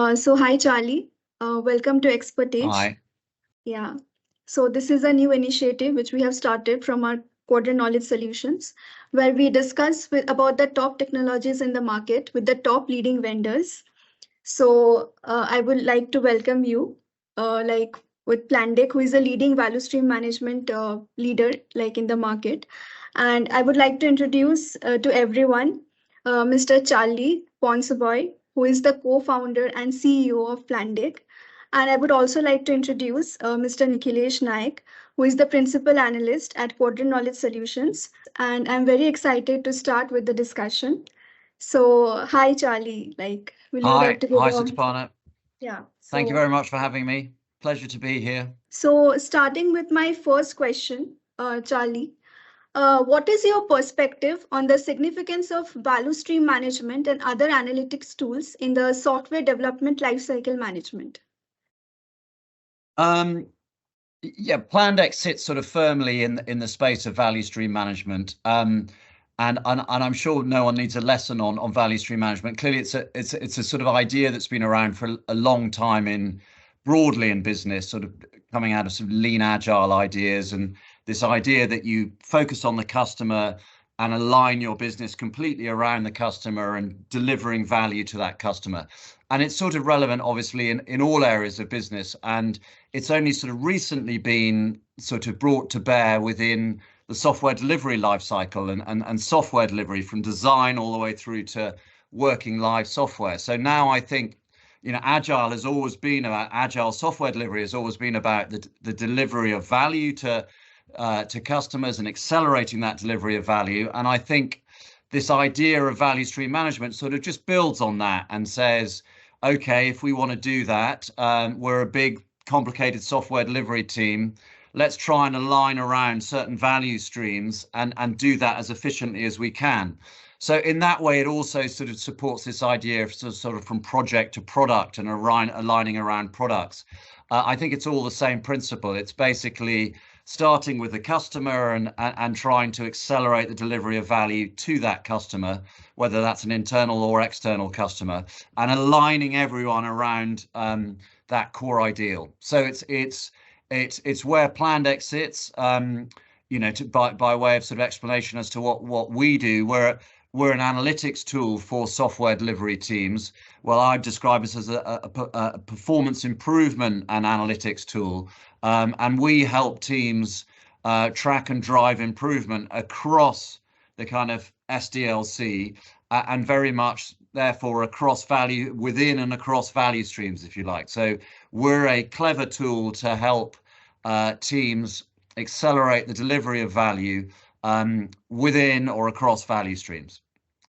Hi, Charlie. Welcome to ExpertEdge. Hi. Yeah. So this is a new initiative which we have started from our Quadrant Knowledge Solutions, where we discuss about the top technologies in the market with the top leading vendors. So I would like to welcome you, with Plandek, who is a leading value stream management leader in the market. And I would like to introduce to everyone Mr. Charlie Ponsonby, who is the co-founder and CEO of Plandek. And I would also like to introduce Mr. Nikhilesh Naik, who is the principal analyst at Quadrant Knowledge Solutions. And I'm very excited to start with the discussion. So, hi, Charlie. Will you like to go Hi, on? Sitaparna. Yeah. Thank you very much for having me. Pleasure to be here. So, starting with my first question, Charlie, what is your perspective on the significance of value stream management and other analytics tools in the software development lifecycle management? Yeah, Plandek sits sort of firmly in the space of value stream management. And I'm sure no one needs a lesson on value stream management. Clearly, it's a sort of idea that's been around for a long time broadly in business, sort of coming out of some lean agile ideas, and this idea that you focus on the customer and align your business completely around the customer and delivering value to that customer. And it's sort of relevant, obviously, in all areas of business. And it's only sort of recently been sort of brought to bear within the software delivery lifecycle and software delivery from design all the way through to working live software. So now I think, agile software delivery has always been about the delivery of value to customers and accelerating that delivery of value. And I think this idea of value stream management sort of just builds on that and says, okay, if we want to do that, we're a big, complicated software delivery team. Let's try and align around certain value streams and do that as efficiently as we can. So in that way, it also sort of supports this idea of sort of from project to product and aligning around products. I think it's all the same principle. It's basically starting with the customer and trying to accelerate the delivery of value to that customer, whether that's an internal or external customer, and aligning everyone around that core ideal. So it's where Plandek sits. By way of sort of explanation as to what we do, we're an analytics tool for software delivery teams. Well, I've described this as a performance improvement and analytics tool. And we help teams track and drive improvement across the kind of SDLC and very much therefore across value within and across value streams, if you like. So we're a clever tool to help teams accelerate the delivery of value within or across value streams.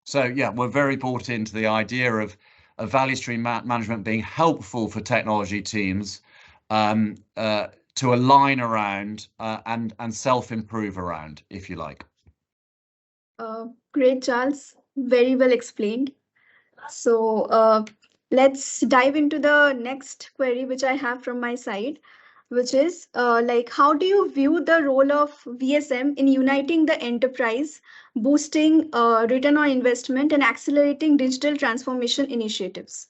So yeah, we're very bought into the idea of value stream management being helpful for technology teams to align around and self-improve around, if you like. Great, Charles. Very well explained. So let's dive into the next query, which I have from my side, which is how do you view the role of VSM in uniting the enterprise, boosting return on investment, and accelerating digital transformation initiatives?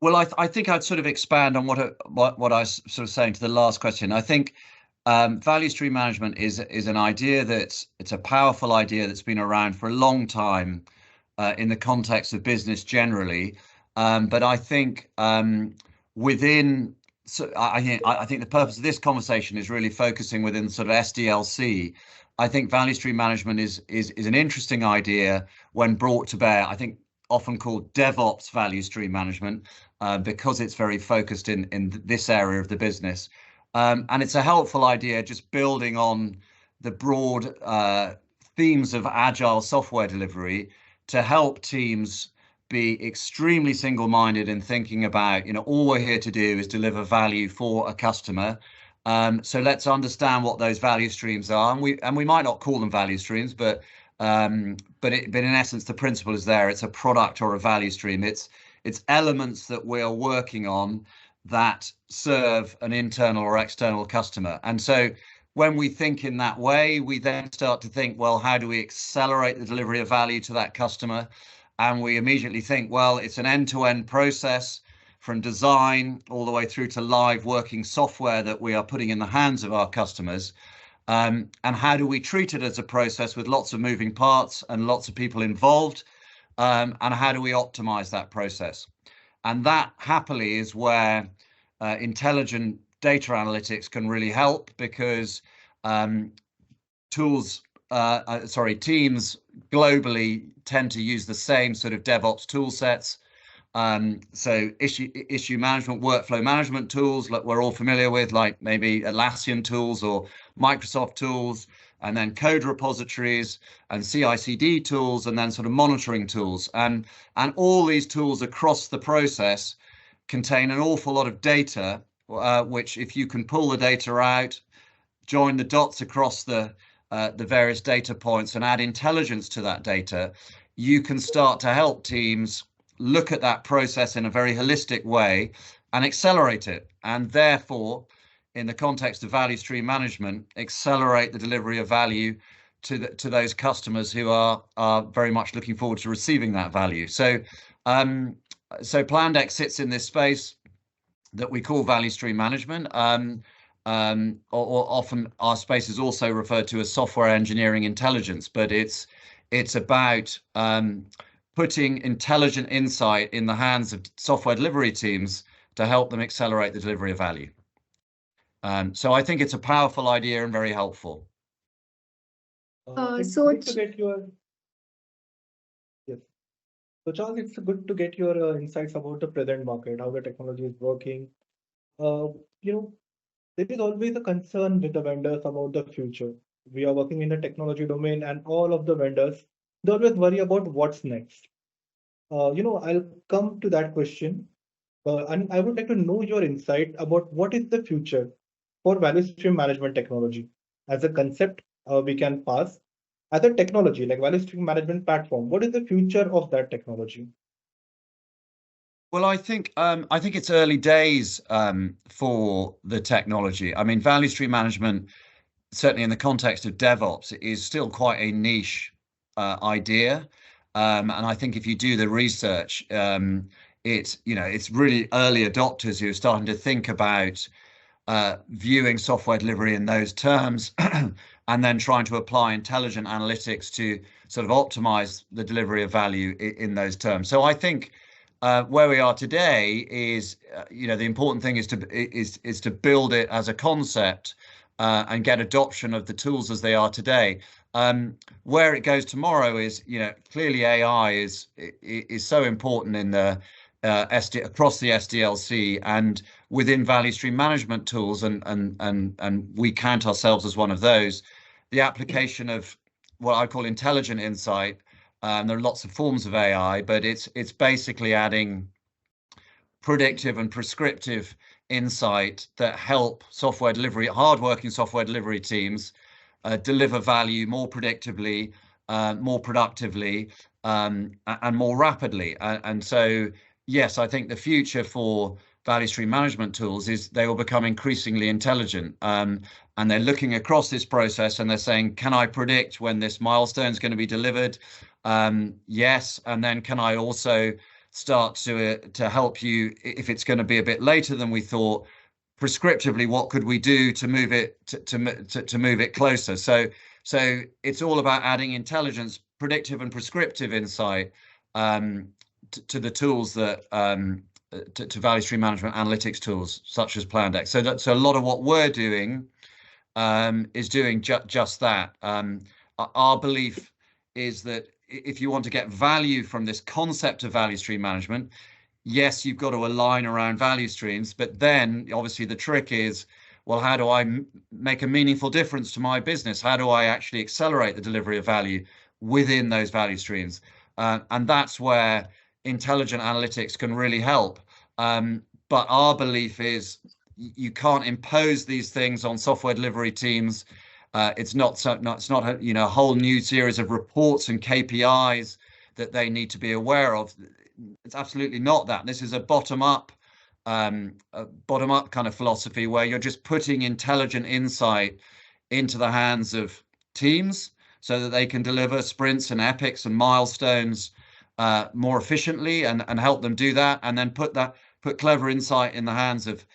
Well, I think I'd sort of expand on what I was sort of saying to the last question. I think value stream management is an idea it's a powerful idea that's been around for a long time in the context of business generally. But I think I think the purpose of this conversation is really focusing within sort of SDLC. I think value stream management is an interesting idea when brought to bear. I think often called DevOps value stream management because it's very focused in this area of the business. And it's a helpful idea just building on the broad themes of agile software delivery to help teams be extremely single-minded in thinking about, all we're here to do is deliver value for a customer. So let's understand what those value streams are, and we might not call them value streams, but in essence, the principle is there. It's a product or a value stream. It's elements that we are working on that serve an internal or external customer. And so when we think in that way, we then start to think, well, how do we accelerate the delivery of value to that customer? and we immediately think, well, it's an end-to-end process from design all the way through to live working software that we are putting in the hands of our customers. And how do we treat it as a process with lots of moving parts and lots of people involved? And how do we optimize that process? And that happily is where intelligent data analytics can really help, because teams globally tend to use the same sort of DevOps tool sets. So issue management, workflow management tools like we're all familiar with, like maybe Atlassian tools or Microsoft tools, and then code repositories and CI/CD tools, and then sort of monitoring tools. And all these tools across the process contain an awful lot of data, which if you can pull the data out, join the dots across the various data points and add intelligence to that data, you can start to help teams look at that process in a very holistic way and accelerate it. And therefore, in the context of value stream management, accelerate the delivery of value to those customers who are very much looking forward to receiving that value. So Plandek sits in this space that we call value stream management. Or often our space is also referred to as software engineering intelligence, but it's about putting intelligent insight in the hands of software delivery teams to help them accelerate the delivery of value. So I think it's a powerful idea and very helpful. It's good to get your yes. So Charles, it's good to get your insights about the present market, how the technology is working. There is always a concern with the vendors about the future. We are working in the technology domain, and all of the vendors, they always worry about what's next. I'll come to that question, and I would like to know your insight about what is the future for value stream management technology. As a concept, we can pass. As a technology, like value stream management platform, what is the future of that technology? Well, I think it's early days for the technology. I mean, value stream management, certainly in the context of DevOps, is still quite a niche idea. And I think if you do the research, it's really early adopters who are starting to think about viewing software delivery in those terms, and then trying to apply intelligent analytics to sort of optimize the delivery of value in those terms. So I think where we are today is, the important thing is to build it as a concept and get adoption of the tools as they are today. Where it goes tomorrow is, clearly AI is so important in the across the SDLC and within value stream management tools, and we count ourselves as one of those. The application of what I call intelligent insight. There are lots of forms of AI, but it's basically adding predictive and prescriptive insight that help software delivery, hardworking software delivery teams deliver value more predictably, more productively, and more rapidly. And so, yes, I think the future for value stream management tools is they will become increasingly intelligent. And they're looking across this process and they're saying, can I predict when this milestone is going to be delivered? Yes. And then can I also start to help you if it's going to be a bit later than we thought? Prescriptively, what could we do to move it to move it closer? So it's all about adding intelligence, predictive and prescriptive insight to the tools that to value stream management analytics tools such as Plandek. So a lot of what we're doing is doing just that. Our belief is that if you want to get value from this concept of value stream management, yes, you've got to align around value streams, but then obviously the trick is, well, how do I make a meaningful difference to my business? How do I actually accelerate the delivery of value within those value streams? And that's where intelligent analytics can really help. But our belief is you can't impose these things on software delivery teams. It's not a whole new series of reports and KPIs that they need to be aware of. It's absolutely not that. This is a bottom-up kind of philosophy where you're just putting intelligent insight into the hands of teams so that they can deliver sprints and epics and milestones more efficiently and help them do that, and then put clever insight in the hands of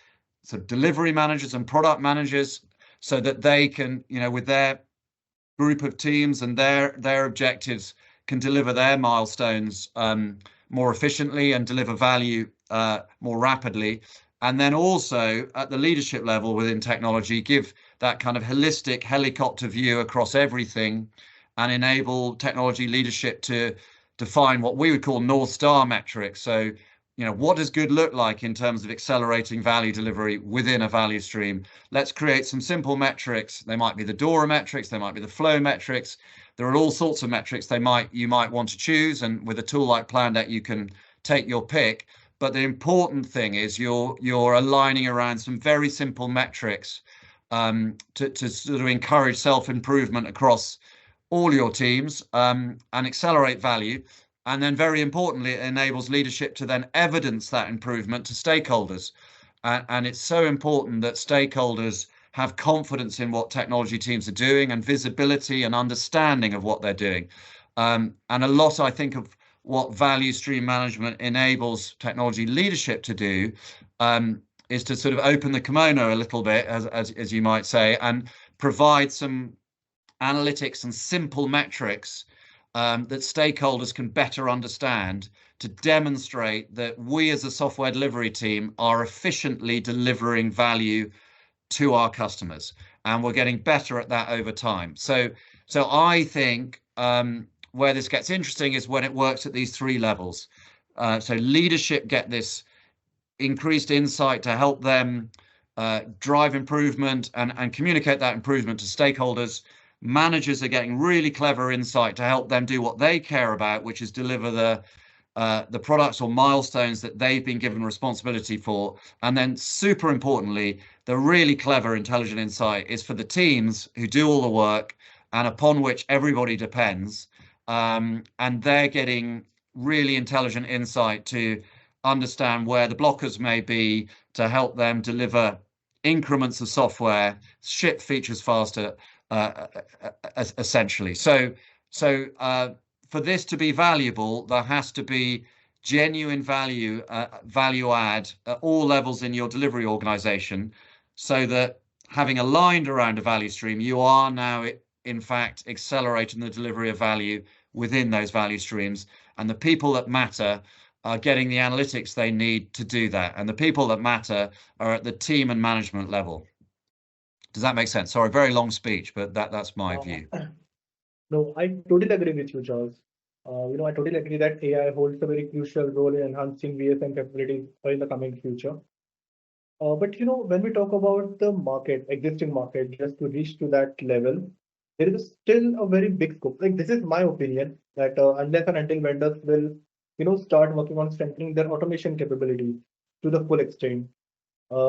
sort of delivery managers and product managers so that they can, with their group of teams and their objectives, can deliver their milestones more efficiently and deliver value more rapidly. And then also at the leadership level within technology, give that kind of holistic helicopter view across everything and enable technology leadership to define what we would call North Star metrics. So, what does good look like in terms of accelerating value delivery within a value stream? Let's create some simple metrics. They might be the DORA metrics, they might be the flow metrics. There are all sorts of metrics you might want to choose, and with a tool like Plandek, you can take your pick. But the important thing is you're aligning around some very simple metrics to sort of encourage self-improvement across all your teams and accelerate value. And then very importantly, it enables leadership to then evidence that improvement to stakeholders. And it's so important that stakeholders have confidence in what technology teams are doing and visibility and understanding of what they're doing. And a lot, I think, of what value stream management enables technology leadership to do is to sort of open the kimono a little bit, as you might say, and provide some analytics and simple metrics that stakeholders can better understand to demonstrate that we as a software delivery team are efficiently delivering value to our customers, and we're getting better at that over time. So I think where this gets interesting is when it works at these three levels. So leadership get this increased insight to help them drive improvement and communicate that improvement to stakeholders. Managers are getting really clever insight to help them do what they care about, which is deliver the products or milestones that they've been given responsibility for. And then super importantly, the really clever intelligent insight is for the teams who do all the work and upon which everybody depends. And they're getting really intelligent insight to understand where the blockers may be to help them deliver increments of software, ship features faster, essentially. So for this to be valuable, there has to be genuine value add at all levels in your delivery organization, so that having aligned around a value stream, you are now in fact accelerating the delivery of value within those value streams, and the people that matter are getting the analytics they need to do that, and the people that matter are at the team and management level. Does that make sense? Sorry, very long speech, but that's my view. No, I totally agree with you, Charles. I totally agree that AI holds a very crucial role in enhancing VSM capabilities in the coming future. But when we talk about the market, existing market, just to reach to that level, there is still a very big scope. Like, this is my opinion that unless and until vendors will, start working on strengthening their automation capabilities to the full extent,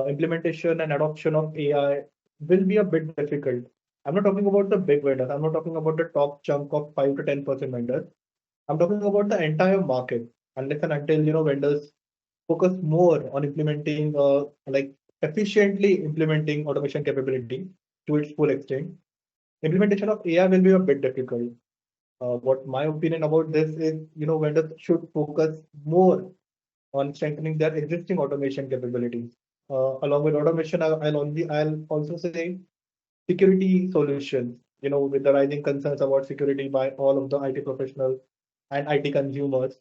implementation and adoption of AI will be a bit difficult. I'm not talking about the big vendors. I'm not talking about the top chunk of 5 to 10% vendors. I'm talking about the entire market. Unless and until vendors focus more on implementing, like efficiently implementing automation capability to its full extent, implementation of AI will be a bit difficult. What my opinion about this is, vendors should focus more on strengthening their existing automation capabilities. Along with automation, I'll also say security solutions, with the rising concerns about security by all of the IT professionals and IT consumers.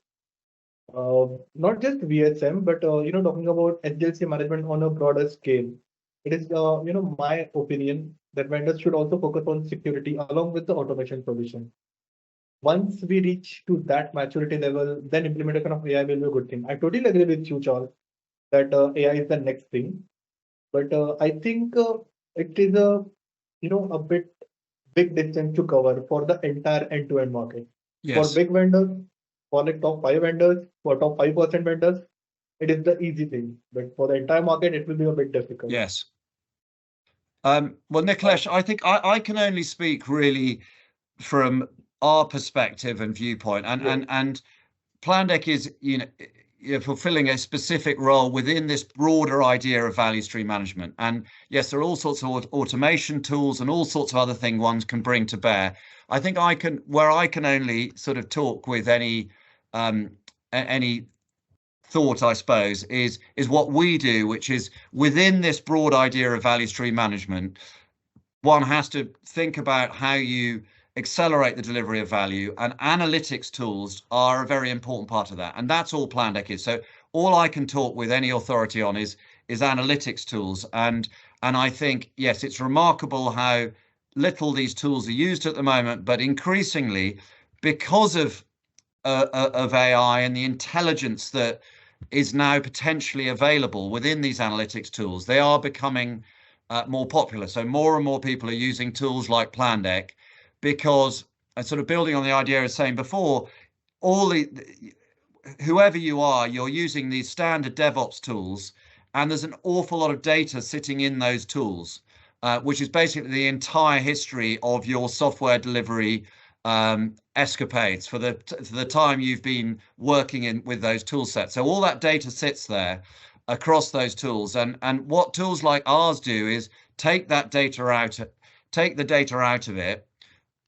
Not just VSM, but talking about SDLC management on a broader scale. It is my opinion that vendors should also focus on security along with the automation solution. Once we reach to that maturity level, then implementation of AI will be a good thing. I totally agree with you, Charles, that AI is the next thing. But I think it is a bit big distance to cover for the entire end-to-end market. Yes. For big vendors, for like top 5 vendors, for top 5% vendors, it is the easy thing. But for the entire market, it will be a bit difficult. Yes. Well, Nikhilesh, I think I can only speak really from our perspective and viewpoint, and Plandek is fulfilling a specific role within this broader idea of value stream management. And yes, there are all sorts of automation tools and all sorts of other things one can bring to bear. I think I can only sort of talk with any any thought, I suppose, is what we do, which is within this broad idea of value stream management, one has to think about how you accelerate the delivery of value, and analytics tools are a very important part of that. And that's all Plandek is. So all I can talk with any authority on is analytics tools. And I think, yes, it's remarkable how little these tools are used at the moment, but increasingly, because of AI and the intelligence that is now potentially available within these analytics tools, they are becoming more popular. So more and more people are using tools like Plandek, because, and sort of building on the idea I was saying before, whoever you are, you're using these standard DevOps tools, and there's an awful lot of data sitting in those tools, which is basically the entire history of your software delivery escapades for the time you've been working with those tool sets. So all that data sits there across those tools, and what tools like ours do is take the data out of it,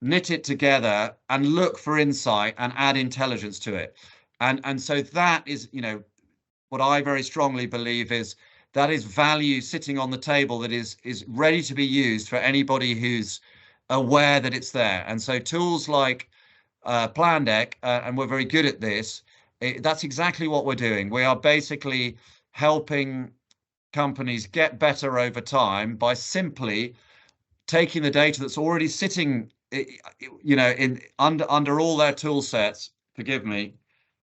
knit it together, and look for insight and add intelligence to it. And so that is, what I very strongly believe is that is value sitting on the table that is ready to be used for anybody who's aware that it's there. And so tools like Plandek, and we're very good at this, that's exactly what we're doing. We are basically helping companies get better over time by simply taking the data that's already sitting, in under all their tool sets. Forgive me,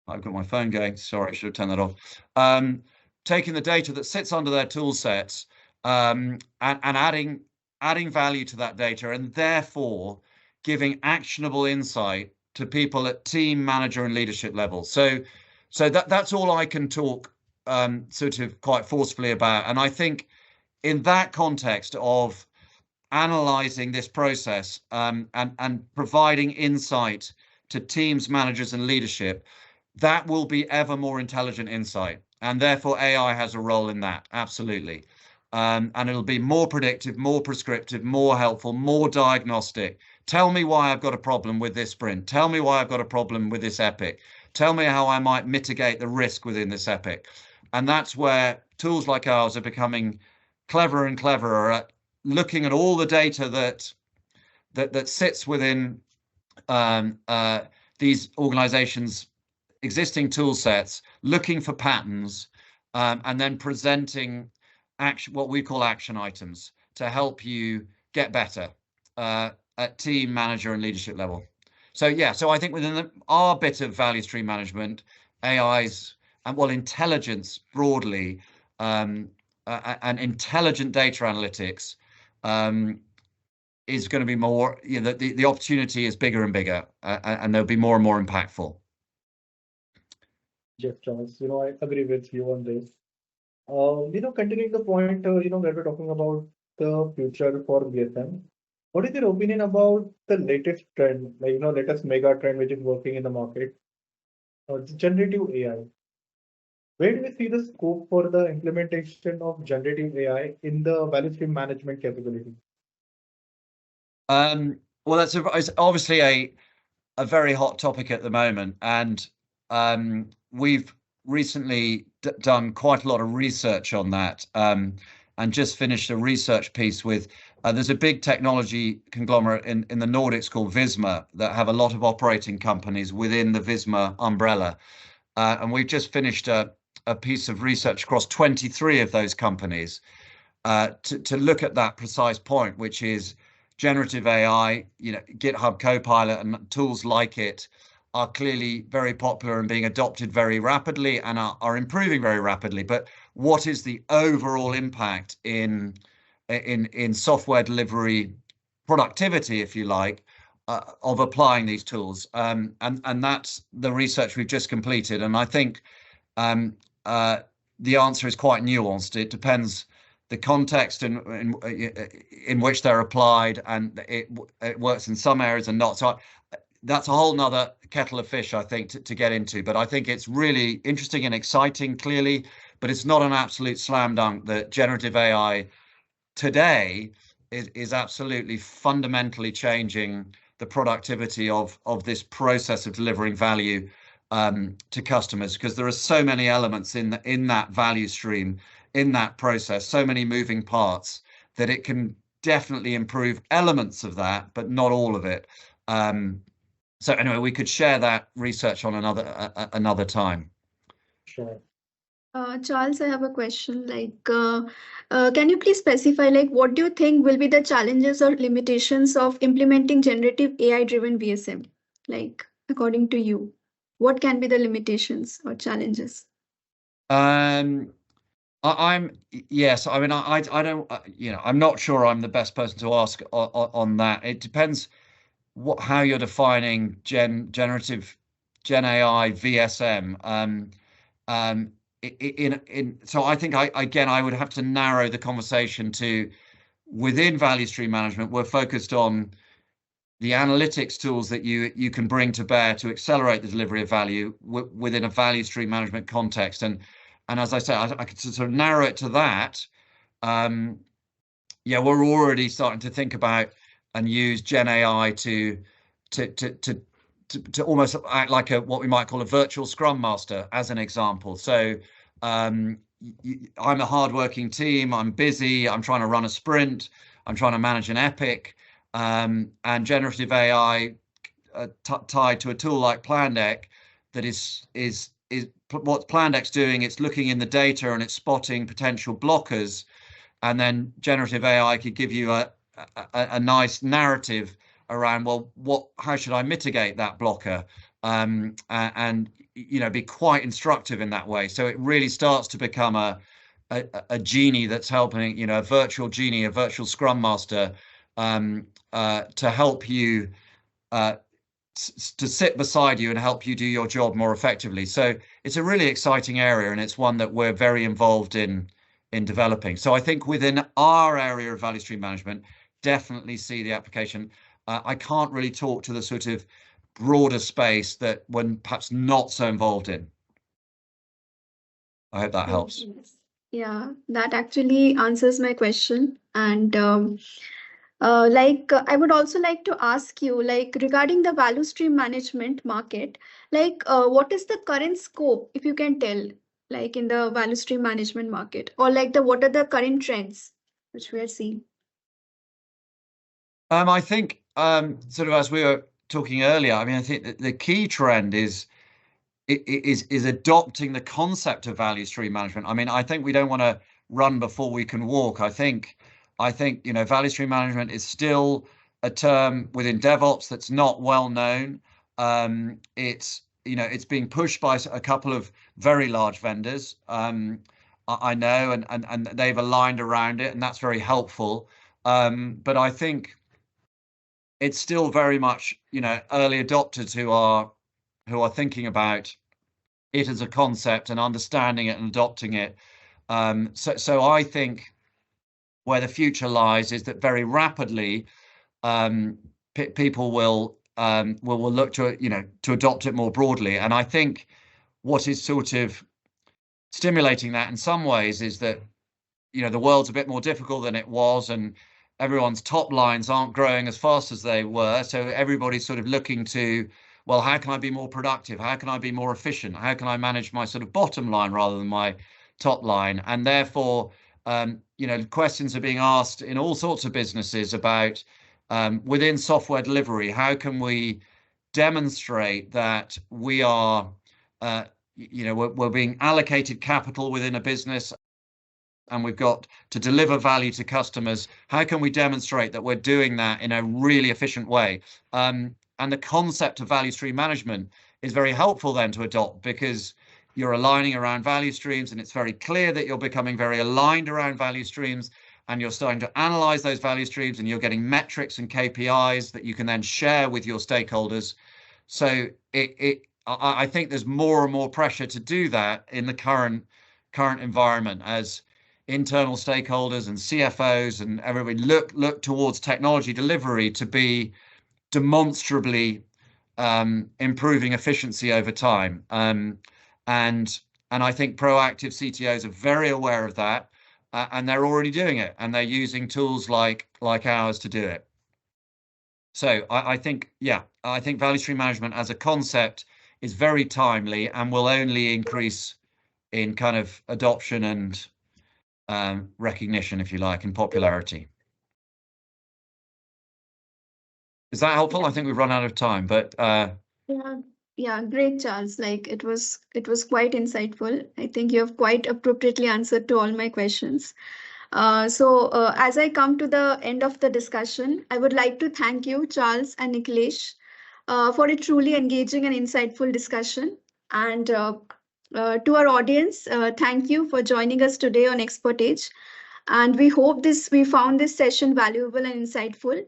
I've got my phone going. Sorry, I should have turned that off. Taking the data that sits under their tool sets, and adding value to that data, and therefore giving actionable insight to people at team, manager, and leadership level. So that's all I can talk sort of quite forcefully about. And I think in that context of analyzing this process, and providing insight to teams, managers, and leadership, that will be ever more intelligent insight. And therefore AI has a role in that, absolutely. And it'll be more predictive, more prescriptive, more helpful, more diagnostic. Tell me why I've got a problem with this sprint. Tell me why I've got a problem with this epic. Tell me how I might mitigate the risk within this epic. And that's where tools like ours are becoming cleverer and cleverer at looking at all the data that sits within these organizations' existing tool sets, looking for patterns, and then presenting what we call action items to help you get better at team, manager, and leadership level. So I think within our bit of value stream management, AI's and intelligence broadly, and intelligent data analytics is going to be more. The opportunity is bigger and bigger, and they'll be more and more impactful. Yes, Thomas, I agree with you on this. Continuing the point, where we're talking about the future for VSM, what is your opinion about the latest trend, latest mega trend which is working in the market, generative AI? Where do we see the scope for the implementation of generative AI in the value stream management capability? Well, it's obviously a very hot topic at the moment, and we've recently done quite a lot of research on that, and just finished a research piece with there's a big technology conglomerate in the Nordics called Visma that have a lot of operating companies within the Visma umbrella, and we've just finished a piece of research across 23 of those companies to look at that precise point, which is generative AI. GitHub Copilot and tools like it are clearly very popular and being adopted very rapidly and are improving very rapidly. But what is the overall impact in software delivery productivity, if you like, of applying these tools? And that's the research we've just completed. And I think the answer is quite nuanced. It depends the context in which they're applied, and it works in some areas and not. So that's a whole nother kettle of fish, I think, to get into. But I think it's really interesting and exciting, clearly, but it's not an absolute slam dunk that generative AI today is absolutely fundamentally changing the productivity of this process of delivering value to customers, because there are so many elements in that value stream, in that process, so many moving parts, that it can definitely improve elements of that, but not all of it. So anyway, we could share that research on another time. Sure. Charles, I have a question. Can you please specify, what do you think will be the challenges or limitations of implementing generative AI-driven VSM? According to you, what can be the limitations or challenges? Yes. I mean, I don't. I'm not sure I'm the best person to ask on that. It depends how you're defining generative Gen AI VSM. So I think I would have to narrow the conversation to, within value stream management, we're focused on the analytics tools that you can bring to bear to accelerate the delivery of value within a value stream management context. And as I say, I could sort of narrow it to that. We're already starting to think about and use Gen AI to almost act like what we might call a virtual Scrum Master, as an example. So I'm a hardworking team. I'm busy. I'm trying to run a sprint. I'm trying to manage an epic. And generative AI tied to a tool like Plandek, that is what Plandek's doing. It's looking in the data and it's spotting potential blockers, and then generative AI could give you a nice narrative around, well, how should I mitigate that blocker, and be quite instructive in that way. So it really starts to become a genie that's helping, a virtual genie, a virtual Scrum Master, to help you, to sit beside you and help you do your job more effectively. So it's a really exciting area, and it's one that we're very involved in developing. So I think within our area of value stream management, definitely see the application. I can't really talk to the sort of broader space that we're perhaps not so involved in. I hope that helps. Yeah, that actually answers my question. And I would also like to ask you, regarding the value stream management market, what is the current scope, if you can tell, in the value stream management market, or what are the current trends which we are seeing? I think, sort of as we were talking earlier, I mean, I think the key trend is adopting the concept of value stream management. I mean, I think we don't want to run before we can walk. I think value stream management is still a term within DevOps that's not well known. It's being pushed by a couple of very large vendors. I know, and they've aligned around it, and that's very helpful. But I think it's still very much, early adopters who are thinking about it as a concept and understanding it and adopting it. So I think where the future lies is that very rapidly, people will look to adopt it more broadly. And I think what is sort of stimulating that in some ways is that the world's a bit more difficult than it was, and everyone's top lines aren't growing as fast as they were. So everybody's sort of looking to, well, how can I be more productive? How can I be more efficient? How can I manage my sort of bottom line rather than my top line? And therefore, questions are being asked in all sorts of businesses about, within software delivery, how can we demonstrate that we are, we're being allocated capital within a business, and we've got to deliver value to customers. How can we demonstrate that we're doing that in a really efficient way? And the concept of value stream management is very helpful then to adopt, because you're aligning around value streams, and it's very clear that you're becoming very aligned around value streams, and you're starting to analyze those value streams, and you're getting metrics and KPIs that you can then share with your stakeholders. So I think there's more and more pressure to do that in the current environment, as internal stakeholders and CFOs and everybody look towards technology delivery to be demonstrably improving efficiency over time. And I think proactive CTOs are very aware of that, and they're already doing it, and they're using tools like ours to do it. So I think value stream management as a concept is very timely and will only increase in kind of adoption and recognition, if you like, and popularity. Is that helpful? I think we've run out of time, but yeah, great, Charles. Like it was quite insightful. I think you have quite appropriately answered to all my questions. As I come to the end of the discussion, I would like to thank you, Charles and Nikhilesh, for a truly engaging and insightful discussion. And to our audience, thank you for joining us today on ExpertEdge. And we hope we found this session valuable and insightful.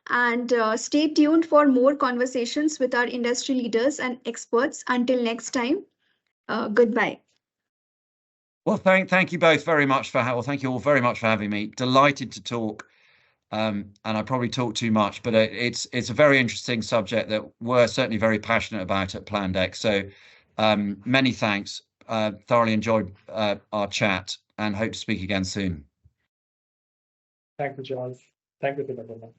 And stay tuned for more conversations with our industry leaders and experts. Until next time, goodbye. Well, thank you both very much thank you all very much for having me. Delighted to talk, and I probably talk too much, but it's a very interesting subject that we're certainly very passionate about at Plandek. So many thanks. Thoroughly enjoyed our chat and hope to speak again soon. Thank you, Charles. Thank you, Sitaparna.